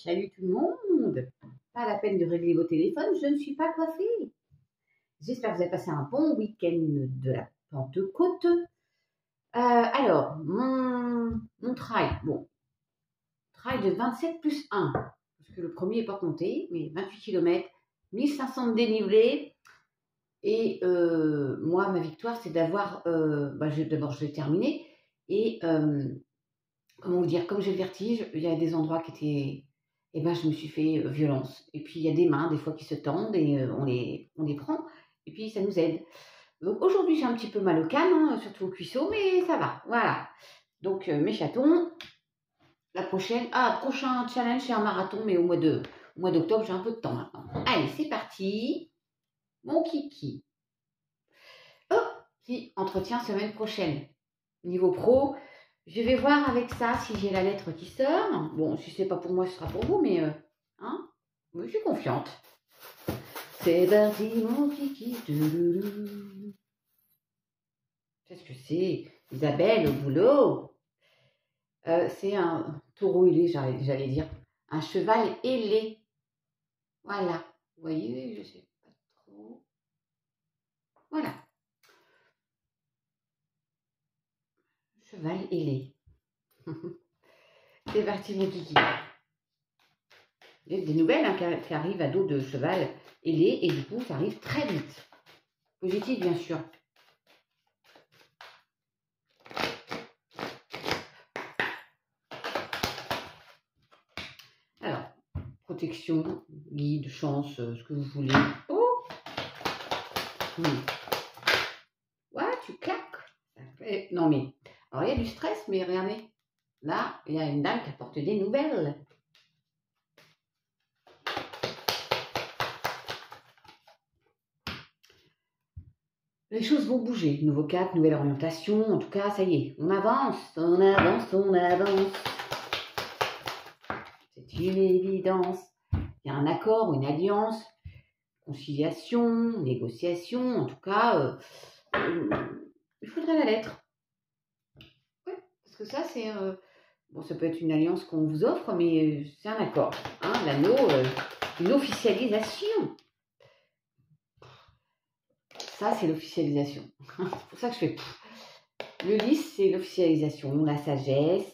Salut tout le monde. Pas la peine de régler vos téléphones, je ne suis pas coiffée. J'espère que vous avez passé un bon week-end de la Pentecôte. Alors, mon trail, trail de 27 plus 1, parce que le premier n'est pas compté, mais 28 km, 1500 de dénivelé. Et moi, ma victoire, c'est d'avoir, d'abord je l'ai terminé, et comment vous dire, comme j'ai le vertige, il y a des endroits qui étaient, je me suis fait violence. Et puis il y a des mains des fois qui se tendent et on les prend, et puis ça nous aide. Donc aujourd'hui j'ai un petit peu mal au canne, surtout au cuisseau, mais ça va, voilà. Donc mes chatons, prochain challenge c'est un marathon, mais au mois d'octobre, j'ai un peu de temps maintenant. Allez, c'est parti, mon kiki. Oh, si, entretien semaine prochaine. Niveau pro, je vais voir avec ça si j'ai la lettre qui sort. Bon, si c'est pas pour moi, ce sera pour vous, mais je suis confiante. C'est parti, mon kiki. Qu'est-ce que c'est? Isabelle au boulot. C'est un taureau ailé, j'allais dire. Un cheval ailé. Voilà. Vous voyez, je sais pas trop. Voilà. Cheval ailé. C'est parti, mon kiki. Il y a des nouvelles qui arrivent à dos de cheval ailé et du coup, ça arrive très vite. Positif, bien sûr. Alors, protection, guide, chance, ce que vous voulez. Oh, ouais, tu claques. Non, mais... Alors, il y a du stress, mais regardez. Là, il y a une dame qui apporte des nouvelles. Les choses vont bouger. Nouveau cap, nouvelle orientation. En tout cas, ça y est. On avance, on avance, on avance. C'est une évidence. Il y a un accord, une alliance, conciliation, négociation. En tout cas, il faudrait la lettre. Ouais, parce que ça, c'est... ça peut être une alliance qu'on vous offre, mais c'est un accord. Hein, l'anneau, une officialisation. Ça, c'est l'officialisation. C'est pour ça que je fais... Le 10, c'est l'officialisation. La sagesse.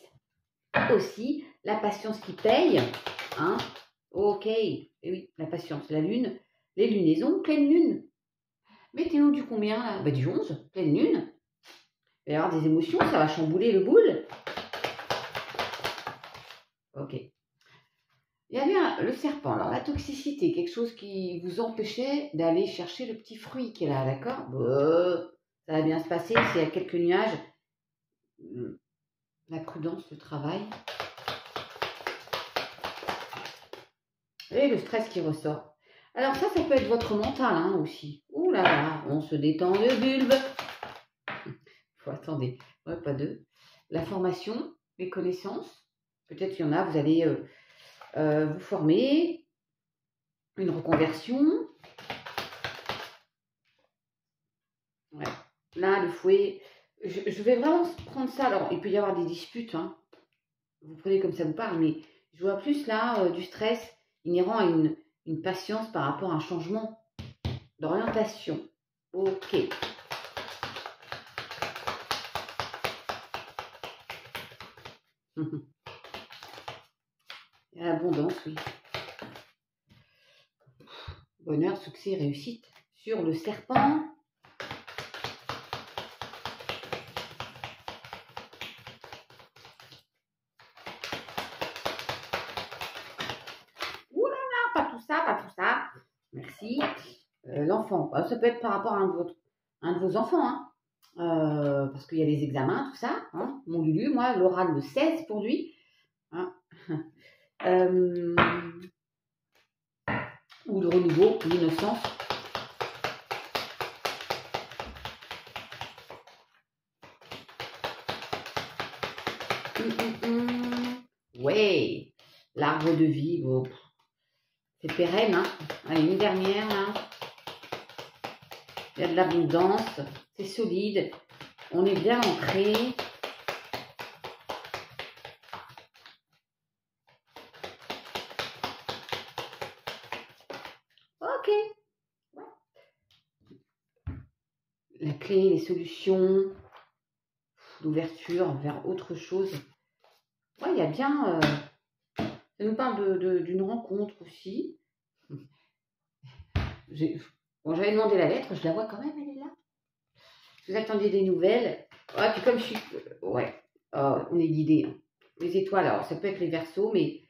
Aussi, la patience qui paye. Hein. Ok. Et oui, la patience. La lune. Les lunaisons, pleine lune. Météo du combien là? Du 11, pleine lune. Il va y avoir des émotions, ça va chambouler le boule. Ok. Il y avait le serpent, alors la toxicité, quelque chose qui vous empêchait d'aller chercher le petit fruit qui est là, d'accord? Ça va bien se passer, s'il y a quelques nuages. La prudence, le travail. Et le stress qui ressort. Alors ça peut être votre mental aussi. Ouh là là, on se détend le bulbe. Attendez, ouais, pas deux. La formation, les connaissances. Peut-être qu'il y en a, vous allez vous former. Une reconversion. Ouais. Là, le fouet. Je vais vraiment prendre ça. Alors, il peut y avoir des disputes. Vous prenez comme ça vous parle, mais je vois plus là du stress inhérent à une patience par rapport à un changement d'orientation. Ok. L'abondance, oui. Bonheur, succès, réussite. Sur le serpent. Ouh là là, pas tout ça, pas tout ça. Merci. L'enfant, ça peut être par rapport à un de vos enfants, parce qu'il y a les examens, tout ça. Mon Lulu, moi, l'oral de 16 pour lui. Ou le renouveau, l'innocence. Ouais, l'arbre de vie, c'est pérenne. Allez, une dernière, là. Il y a de l'abondance, c'est solide, on est bien ancré. ok. Ouais. La clé, les solutions, l'ouverture vers autre chose. Ouais, il y a bien... ça nous parle d'une rencontre aussi. Bon, j'avais demandé la lettre, je la vois quand même, elle est là. Vous attendiez des nouvelles. Ouais, puis comme je suis... Ouais, on est guidé. Les étoiles, alors ça peut être les Verseaux, mais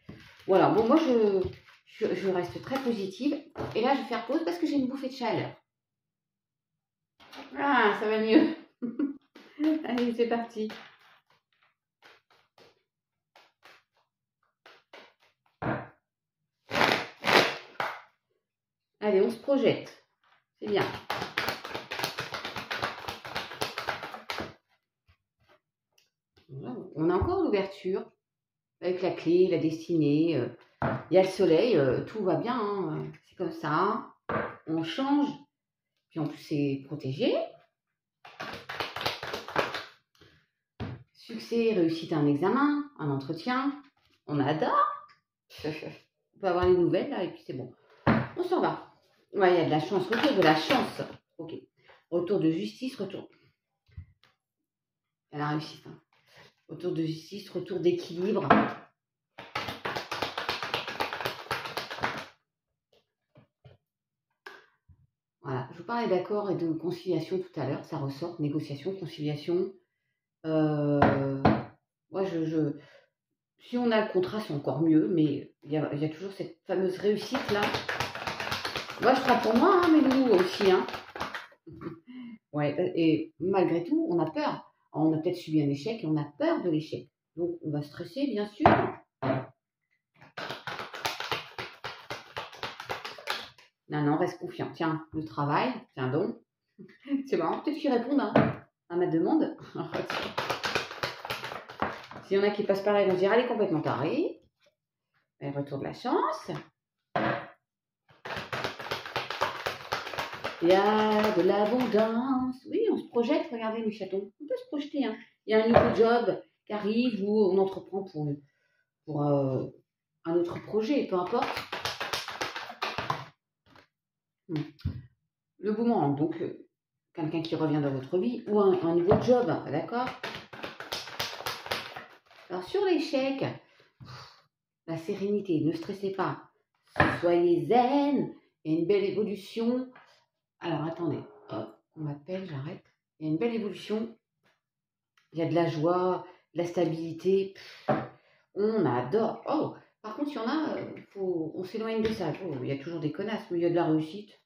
voilà. Bon, moi, je reste très positive. Et là, je vais faire pause parce que j'ai une bouffée de chaleur. Ah, ça va mieux. Allez, c'est parti. Allez, on se projette. C'est bien. On a encore l'ouverture avec la clé, la destinée. Il y a le soleil, tout va bien. Hein, c'est comme ça. On change. Puis en plus, c'est protégé. Succès, réussite à un examen, un entretien. On adore. On peut avoir les nouvelles là et puis c'est bon. On s'en va. Ouais, il y a de la chance. Retour de la chance. Ok. Retour de justice, retour. Elle a réussi. Hein. Retour de justice, retour d'équilibre. Voilà. Je vous parlais d'accord et de conciliation tout à l'heure. Ça ressort. Négociation, conciliation. Moi, si on a le contrat, c'est encore mieux. Mais il y a toujours cette fameuse réussite là. Moi, je prends pour moi, hein, mes loulous aussi. Hein. Ouais, et malgré tout, on a peur. On a peut-être subi un échec et on a peur de l'échec. Donc, on va stresser, bien sûr. Non, reste confiant. Tiens, le travail, tiens donc. C'est marrant, peut-être qu'ils répondent à ma demande. S'il y en a qui passent par là, ils vont dire, elle est complètement tarée. Retour de la chance. Il y a de l'abondance. Oui, on se projette, regardez mes chatons. On peut se projeter. Hein. Il y a un nouveau job qui arrive ou on entreprend pour un autre projet, peu importe. Le boomerang, donc quelqu'un qui revient dans votre vie ou un nouveau job, d'accord? Alors sur l'échec, la sérénité, ne stressez pas. Soyez zen, il y a une belle évolution. Alors attendez, hop, on m'appelle, j'arrête. Il y a une belle évolution. Il y a de la joie, de la stabilité. On adore. Oh, par contre, il y en a, on s'éloigne de ça. Oh, il y a toujours des connasses, mais il y a de la réussite.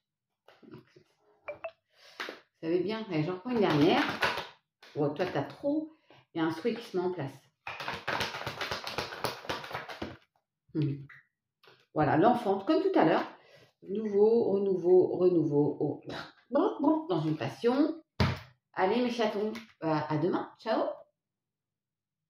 Vous savez bien, j'en reprends une dernière. Oh, toi, t'as trop. Il y a un souhait qui se met en place. Voilà, l'enfant, comme tout à l'heure. Nouveau, renouveau. Oh. Dans une passion. Allez, mes chatons, à demain. Ciao.